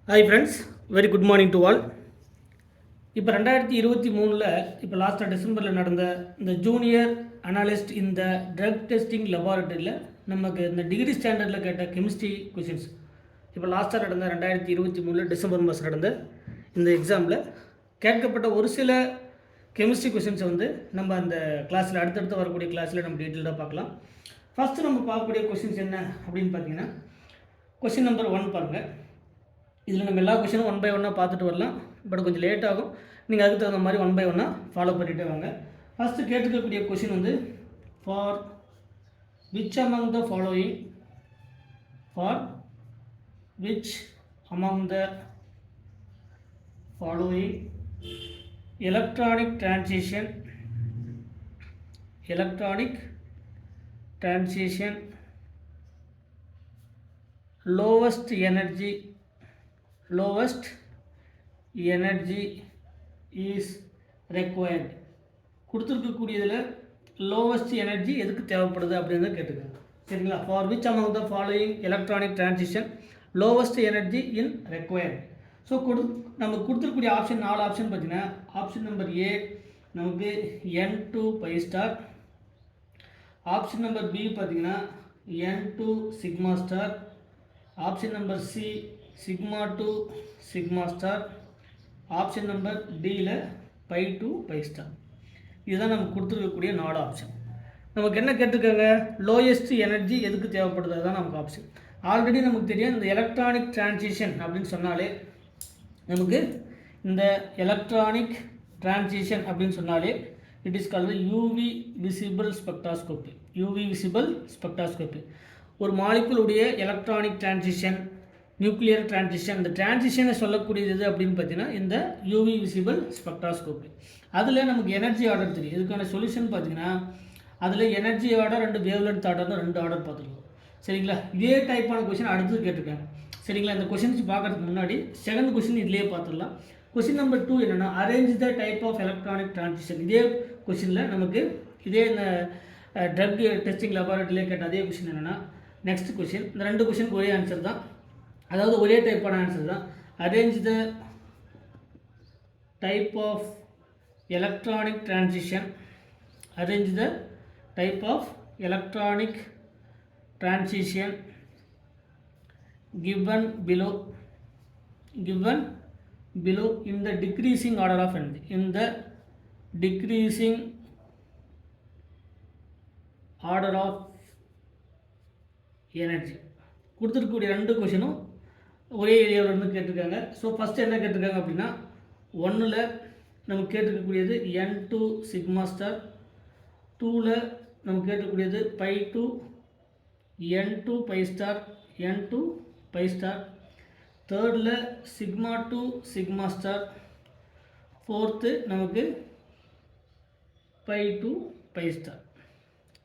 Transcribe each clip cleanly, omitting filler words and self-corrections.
Hi friends, very good morning to all. இப்போ 2023 இப்போ லாஸ்ட்டாக டிசம்பரில் நடந்த இந்த ஜூனியர் அனாலிஸ்ட் இந்த ட்ரக் டெஸ்டிங் லெபார்ட்டரியில் நமக்கு இந்த டிகிரி ஸ்டாண்டர்டில் கேட்ட கெமிஸ்ட்ரி கொஷின்ஸ் இப்போ லாஸ்ட்டாக நடந்த 2023 டிசம்பர் மாதம் நடந்த இந்த எக்ஸாமில் கேட்கப்பட்ட ஒரு சில கெமிஸ்ட்ரி கொஷின்ஸை வந்து நம்ம அந்த கிளாஸில் அடுத்தடுத்து வரக்கூடிய கிளாஸில் நம்ம டீட்டெயிலாக பார்க்கலாம். ஃபஸ்ட்டு நம்ம பார்க்கக்கூடிய கொஷின்ஸ் என்ன அப்படின்னு பார்த்தீங்கன்னா, கொஷின் நம்பர் 1 பாருங்கள். இதில் நம்ம எல்லா கொஷினும் 1 by 1 பார்த்துட்டு வரலாம், பட் கொஞ்சம் லேட் ஆகும். நீங்கள் அதுக்கு தகுந்த மாதிரி 1 by 1 ஃபாலோ பண்ணிகிட்டே வாங்க. ஃபஸ்ட்டு கேட்டுக்கக்கூடிய கொஷின் வந்து, for which among the following electronic transition lowest energy is required. கொடுத்துருக்கக்கூடியதில் lowest energy எதுக்கு தேவைப்படுது அப்படின்னு கேட்டுக்கோங்க. சரிங்களா? For which among the following electronic transition lowest energy in required. So நம்ம கொடுத்துருக்கூடிய ஆப்ஷன் 4 ஆப்ஷன் பார்த்தீங்கன்னா, ஆப்ஷன் நம்பர் ஏ நமக்கு N2 pi star, option number B பார்த்தீங்கன்னா N2 sigma star, option number C sigma 2 sigma star, option number டியில் by 2 pi star. இதுதான் நமக்கு கொடுத்துருக்கக்கூடிய 4 option. நமக்கு என்ன கேட்டிருக்காங்க, லோயஸ்ட் எனர்ஜி எதுக்கு தேவைப்படுது, அதுதான் நமக்கு ஆப்ஷன். ஆல்ரெடி நமக்கு தெரியும், இந்த எலக்ட்ரானிக் டிரான்சிஷன் அப்படின்னு சொன்னாலே நமக்கு இந்த எலக்ட்ரானிக் டிரான்சிஷன் அப்படின்னு சொன்னாலே it is called UV visible spectroscopy. ஒரு மாலிகுலுடைய எலக்ட்ரானிக் டிரான்சிஷன், நியூக்ளியர் டிரான்சிஷன், இந்த டிரான்சிஷனை சொல்லக்கூடியது அப்படின்னு பார்த்தீங்கன்னா இந்த யூவி விசிபிள் ஸ்பெக்ட்ராஸ்கோபி. அதில் நமக்கு எனர்ஜி ஆர்டர் தெரியும். இதுக்கான சொல்யூஷன் பார்த்தீங்கன்னா, அதில் எனர்ஜி ஆர்டர் அண்ட் வேவ்லென்த் ஆர்டர்னு 2 ஆர்டர் பார்த்துருக்கோம். சரிங்களா? இதே டைப்பான கொஷின் அடுத்தது கேட்டிருக்காங்க. சரிங்களா? இந்த கொஷின்ஸ் பார்க்கறதுக்கு முன்னாடி செகண்ட் கொஷின் இதுலேயே பார்த்துடலாம். கொஷின் நம்பர் 2 என்னென்னா, arrange the type of electronic transition. இதே கொஷினில் நமக்கு இதே இந்த ட்ரக் டெஸ்டிங் லெபார்ட்டரியிலே கேட்ட அதே கொஷின் என்னென்னா, நெக்ஸ்ட் கொஷின் இந்த 2 கொஷினுக்கு ஒரே ஆன்சர் தான், அதாவது ஒரே டைப்பான ஆன்சர் தான். Arrange the type of electronic transition given below in the decreasing order of energy. கொடுத்துருக்கக்கூடிய 2 கொஷினும் ஒரே ஏரியாவில் இருந்து கேட்டிருக்காங்க. ஸோ ஃபஸ்ட்டு என்ன கேட்டிருக்காங்க அப்படின்னா, 1ல் நமக்கு கேட்டிருக்கக்கூடியது N2 சிக்மா ஸ்டார், 2ல் நமக்கு கேட்டிருக்கக்கூடியது pi 2 N2 pi star, N2 pi star, 3ல் சிக்மா 2 சிக்மா ஸ்டார், 4th நமக்கு பை 2 பை ஸ்டார்.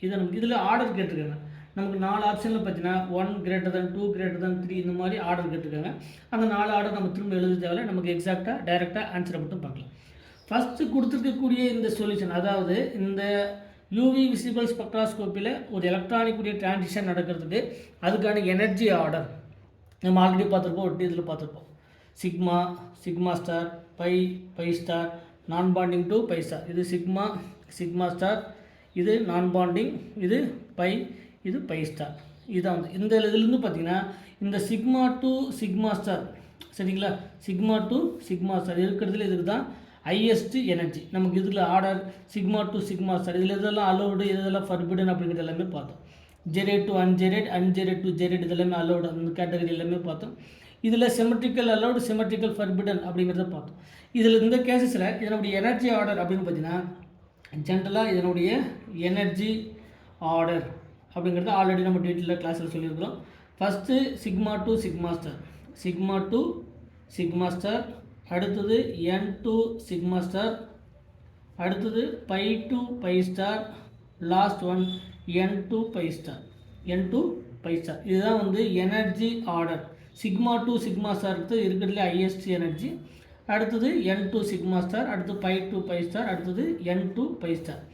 இதை நமக்கு இதில் ஆர்டர் கேட்டிருக்காங்க. நமக்கு 4 ஆப்ஷனில் பார்த்தீங்கன்னா 1 greater than 2 greater than 3 இந்த மாதிரி ஆர்டர் கேட்டிருக்காங்க. அந்த 4 ஆர்டர் நம்ம திரும்ப எழுத தேவையில்லை, நமக்கு எக்ஸாக்டாக டைரெக்டாக ஆன்சரை மட்டும் பார்க்கலாம். ஃபஸ்ட்டு கொடுத்துருக்கக்கூடிய இந்த சொல்யூஷன், அதாவது இந்த யூவி விசிபிள் ஸ்பெக்ட்ராஸ்கோப்பியில் ஒரு எலக்ட்ரானிக்குடைய டிரான்சிஷன் நடக்கிறதுக்கு அதுக்கான எனர்ஜி ஆர்டர் நம்ம ஆல்ரெடி பார்த்துருப்போம், ஒரு இதில் பார்த்துருப்போம். சிக்மா ஸ்டார், பை ஸ்டார், நான் பாண்டிங் டு பை ஸ்டார். இது சிக்மா ஸ்டார், இது நான் பாண்டிங், இது இது பை ஸ்டார். இதுதான் வந்து இந்த இதுலேருந்து பார்த்தீங்கன்னா இந்த சிக்மா 2 சிக்மா ஸ்டார், சரிங்களா? சிக்மா 2 சிக்மா ஸ்டார் இருக்கிறதுல இதுக்கு தான் ஹையஸ்ட் எனர்ஜி. நமக்கு இதில் ஆர்டர் சிக்மா 2 சிக்மா ஸ்டார், இதில் இதெல்லாம் அலோடு, இதெல்லாம் ஃபர்பிடன் அப்படிங்கிறது எல்லாமே பார்த்தோம். ஜெரேட் டு அன்ஜெரேட் டு ஜெரேட் இதெல்லாமே அலோடு, அந்த கேட்டகரி எல்லாமே பார்த்தோம். இதில் சிமெட்ரிக்கல் அலோடு, சிமெட்ரிக்கல் ஃபர்பிடன் அப்படிங்கிறத பார்த்தோம். இதில் இந்த கேசஸில் இதனுடைய எனர்ஜி ஆர்டர் அப்படின்னு பார்த்தீங்கன்னா, ஜென்ரலாக இதனுடைய எனர்ஜி ஆர்டர் அப்படிங்கிறது ஆல்ரெடி நம்ம டீட்டெயிலாக கிளாஸில் சொல்லியிருக்கிறோம். ஃபஸ்ட்டு சிக்மா 2 சிக்மா ஸ்டார், அடுத்தது N2 சிக்மா ஸ்டார், அடுத்தது pi 2 pi star, last one N2 pi star. இதுதான் வந்து energy order. Sigma 2 sigma star இருக்கிறதுல ஹையஸ்ட் எனர்ஜி, அடுத்தது N2 சிக்மா ஸ்டார், அடுத்து பை 2 பை ஸ்டார், அடுத்தது N2 பை ஸ்டார்.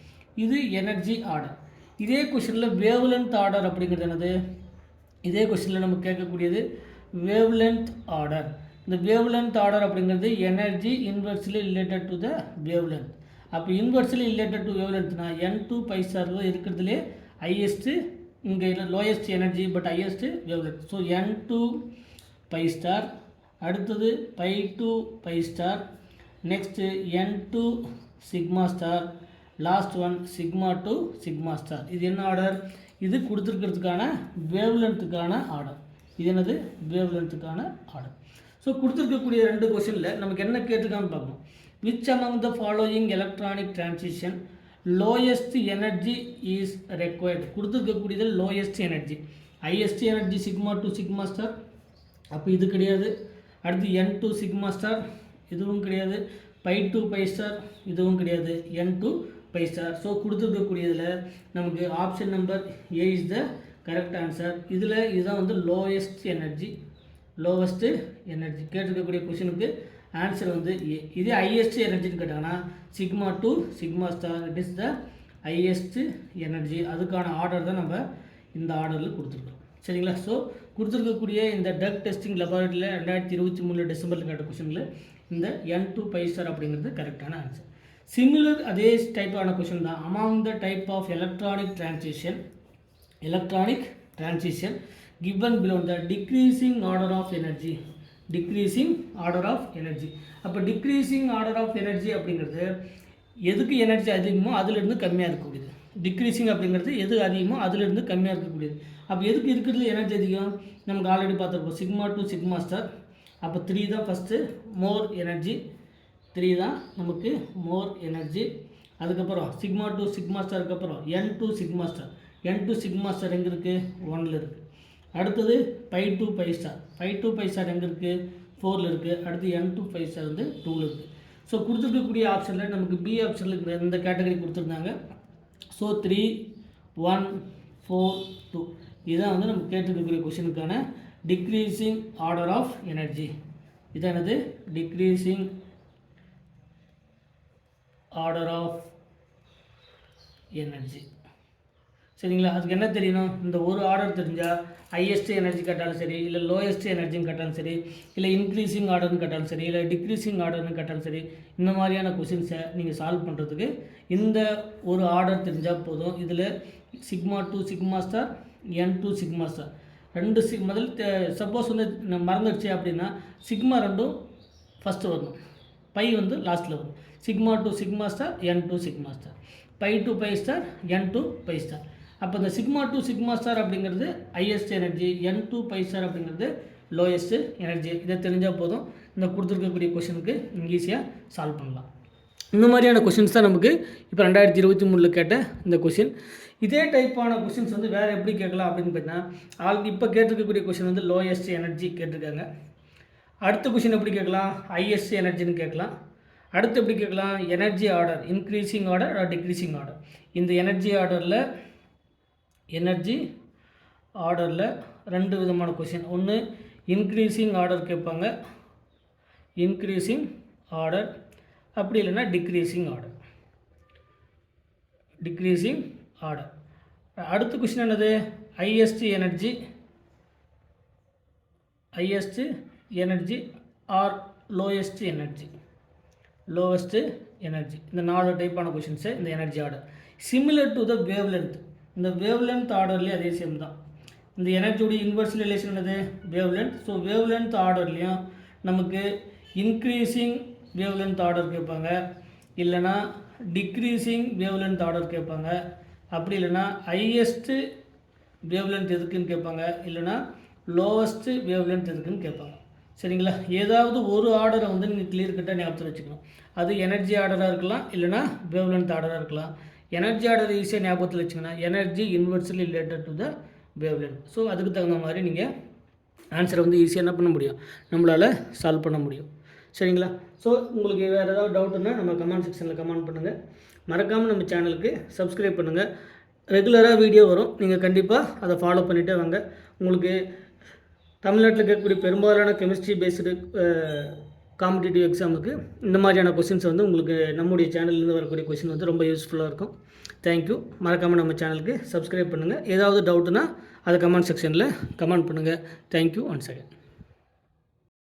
இது energy order. இதே கொஷனில் வேவ்லென்த் ஆர்டர் அப்படிங்கிறது என்னது, இதே கொஷனில் நம்ம கேட்கக்கூடியது வேவ்லென்த் ஆர்டர். இந்த வேவ் லென்த் ஆர்டர் அப்படிங்கிறது energy inversely related to the wavelength. அப்போ இன்வெர்ஸ்லி ரிலேட்டட் டு வேவ் லென்த்னா N2 பை ஸ்டார் இருக்கிறதுலே ஹையஸ்ட்டு, இங்கே lowest energy but highest wavelength. So N2 pi star, அடுத்தது π2 pi star, next N2 sigma star, last one sigma to sigma star. இது என்ன order? இது கொடுத்துருக்கிறதுக்கான wave லென்த்துக்கான order. இது என்னது? Wave லென்த்துக்கான order. So கொடுத்துருக்கக்கூடிய 2 கொஷனில் நமக்கு என்ன கேட்டிருக்கான்னு பார்க்கணும். Which among the following electronic transition lowest energy is required? கொடுத்துருக்கக்கூடியது lowest energy. highest energy sigma to sigma star, அப்போ இது கிடையாது. அடுத்து N2 சிக்மா ஸ்டார், இதுவும் கிடையாது. π2 பை ஸ்டார், இதுவும் கிடையாது. N2 pi star. ஸோ கொடுத்துருக்கக்கூடியதில் நமக்கு option number A is the correct answer. இதில் இதுதான் வந்து லோவஸ்ட் எனர்ஜி கேட்டிருக்கக்கூடிய கொஷனுக்கு ஆன்சர் வந்து ஏ. இதே ஹையஸ்ட் எனர்ஜின்னு கேட்டாங்கன்னா sigma to sigma star, it is the highest energy. அதுக்கான ஆர்டர் தான் நம்ம இந்த ஆர்டரில் கொடுத்துருக்கோம். சரிங்களா? ஸோ கொடுத்துருக்கக்கூடிய இந்த ட்ரக் டெஸ்டிங் லெபார்ட்டரியில் 2023 டிசம்பரில் கேட்ட கொஷனில் இந்த N2 பை ஸ்டார் அப்படிங்கிறது கரெக்டான ஆன்சர். சிமிலர் அதே டைப்பான கொஷின் தான். Among the type of electronic transition given below the decreasing order of energy. அப்போ டிக்ரீசிங் ஆர்டர் ஆஃப் எனர்ஜி அப்படிங்கிறது எதுக்கு எனர்ஜி அதிகமோ அதிலிருந்து கம்மியாக இருக்கக்கூடியது. டிக்ரீசிங் அப்படிங்கிறது எது அதிகமோ அதிலிருந்து கம்மியாக இருக்கக்கூடியது. அப்போ எதுக்கு இருக்கிறது எனர்ஜி அதிகம்? நமக்கு ஆல்ரெடி பார்த்துருப்போம். சிக்மா டு சிக்மா ஸ்டார், அப்போ 3 தான் ஃபஸ்ட்டு மோர் எனர்ஜி. 3 தான் நமக்கு மோர் எனர்ஜி. அதுக்கப்புறம் சிக்மா டு சிக்மா ஸ்டாருக்கு அப்புறம் N2 sigma star. N2 sigma star எங்கே இருக்குது? 1ல் இருக்குது. அடுத்தது π2 பை ஸ்டார். π2 பை ஸ்டார் எங்கே இருக்குது? 4ல் இருக்குது. அடுத்து N2 பை ஸ்டார் வந்து 2ல் இருக்குது. ஸோ கொடுத்துருக்கக்கூடிய ஆப்ஷனில் நமக்கு பி ஆப்ஷனில் இந்த கேட்டகரி கொடுத்துருந்தாங்க. ஸோ 3, 1, 4, 2 இதுதான் வந்து நம்ம கேட்டிருக்கக்கூடிய கொஷனுக்கான டிக்ரீசிங் ஆர்டர் ஆஃப் எனர்ஜி. இதான் என்னது? Decreasing order of energy. சரிங்களா? அதுக்கு என்ன தெரியணும்? இந்த ஒரு ஆர்டர் தெரிஞ்சால் ஹையஸ்ட் எனர்ஜி கேட்டாலும் சரி, இல்லை லோயஸ்ட் எனர்ஜின்னு கேட்டாலும் சரி, இல்லை இன்க்ரீசிங் ஆர்டர்னு கேட்டாலும் சரி, இல்லை டிக்ரீசிங் ஆர்டர்னு கேட்டாலும் சரி, இந்த மாதிரியான கொஷின்ஸை நீங்கள் சால்வ் பண்ணுறதுக்கு இந்த ஒரு ஆர்டர் தெரிஞ்சால் போதும். இதில் sigma to sigma star, N2 sigma star 2 முதல் சப்போஸ் வந்து மறந்துடுச்சு அப்படின்னா சிக்மா 2ம் ஃபஸ்ட்டு வரணும், பை வந்து லாஸ்ட்டில் வரும். Sigma to sigma star, N2 sigma star, π2 pi star, N2 pi star. அப்போ இந்த சிக்மா டு சிக்மா ஸ்டார் அப்படிங்கிறது highest energy, N2 pi star அப்படிங்கிறது லோயஸ்ட் எனர்ஜி. இதை தெரிஞ்சால் போதும், இந்த கொடுத்துருக்கக்கூடிய கொஷனுக்கு ஈஸியாக சால்வ் பண்ணலாம். இந்த மாதிரியான கொஷின்ஸ் தான் நமக்கு இப்போ 2023 கேட்ட இந்த கொஷின். இதே டைப்பான கொஷின்ஸ் வந்து வேறு எப்படி கேட்கலாம் அப்படின்னு பார்த்தீங்கன்னா, இப்போ கேட்டிருக்கக்கூடிய கொஷின் வந்து லோயஸ்ட் எனர்ஜி கேட்டிருக்காங்க. அடுத்த கொஷின் எப்படி கேட்கலாம்? ஹையஸ்ட் எனர்ஜின்னு கேட்கலாம். அடுத்து எப்படி கேட்கலாம்? Energy order, increasing order or decreasing order. இந்த எனர்ஜி ஆர்டரில் 2 விதமான கொஷின். ஒன்று இன்க்ரீசிங் ஆர்டர் கேட்பாங்க, இன்க்ரீசிங் ஆர்டர், அப்படி இல்லைன்னா டிக்ரீசிங் ஆர்டர். அடுத்த கொஷின் என்னது? Highest energy or lowest energy. இந்த 4 டைப்பான கொஷின்ஸு இந்த energy order. Similar to the wavelength. இந்த வேவ் லென்த் ஆர்டர்லேயே அதே சேம் தான். இந்த எனர்ஜியோடைய இன்வெர்ஸ் ரிலேஷன் என்னது? Wavelength. So wavelength ஆர்டர்லேயும் நமக்கு இன்க்ரீசிங் வேவ் லென்த் ஆர்டர் கேட்பாங்க, இல்லைனா டிக்ரீசிங் வேவ் லென்த் ஆர்டர் கேட்பாங்க, அப்படி இல்லைனா ஹையஸ்ட்டு வேவ் லென்த் எதுக்குன்னு கேட்பாங்க, இல்லைனா லோவஸ்ட்டு வேவ் லென்த் எதுக்குன்னு கேட்பாங்க. சரிங்களா? ஏதாவது ஒரு ஆர்டரை வந்து நீங்கள் கிளியர் கட்டாக ஞாபகத்தில் வச்சுக்கணும். அது எனர்ஜி ஆர்டராக இருக்கலாம், இல்லைனா வேவ் லென்த் ஆர்டராக இருக்கலாம். எனர்ஜி ஆர்டர் ஈஸியாக ஞாபகத்தில் வச்சுக்கோங்க. Energy inversely related to the wavelength. So அதுக்கு தகுந்த மாதிரி நீங்கள் ஆன்சரை வந்து ஈஸியாக என்ன பண்ண முடியும்? நம்மளால் சால்வ் பண்ண முடியும். சரிங்களா? ஸோ உங்களுக்கு வேறு ஏதாவது டவுட்டுன்னா நம்ம கமெண்ட் செக்ஷனில் கமெண்ட் பண்ணுங்கள். மறக்காமல் நம்ம சேனலுக்கு சப்ஸ்கிரைப் பண்ணுங்கள். ரெகுலராக வீடியோ வரும், நீங்கள் கண்டிப்பாக அதை ஃபாலோ பண்ணிகிட்டே வாங்க. உங்களுக்கு தமிழ்நாட்டில் கேட்கக்கூடிய பெரும்பாலான கெமிஸ்ட்ரி பேஸ்டு காம்படிட்டிவ் எக்ஸாமுக்கு இந்த மாதிரியான கொஷின்ஸ் வந்து உங்களுக்கு நம்முடைய சேனல்லேருந்து வரக்கூடிய கொஷின் வந்து ரொம்ப யூஸ்ஃபுல்லாக இருக்கும். தேங்க்யூ. மறக்காமல் நம்ம சேனலுக்கு சப்ஸ்கிரைப் பண்ணுங்கள். ஏதாவது டவுட்டுனா அதை கமெண்ட் செக்ஷனில் கமெண்ட் பண்ணுங்கள். Thank you once again.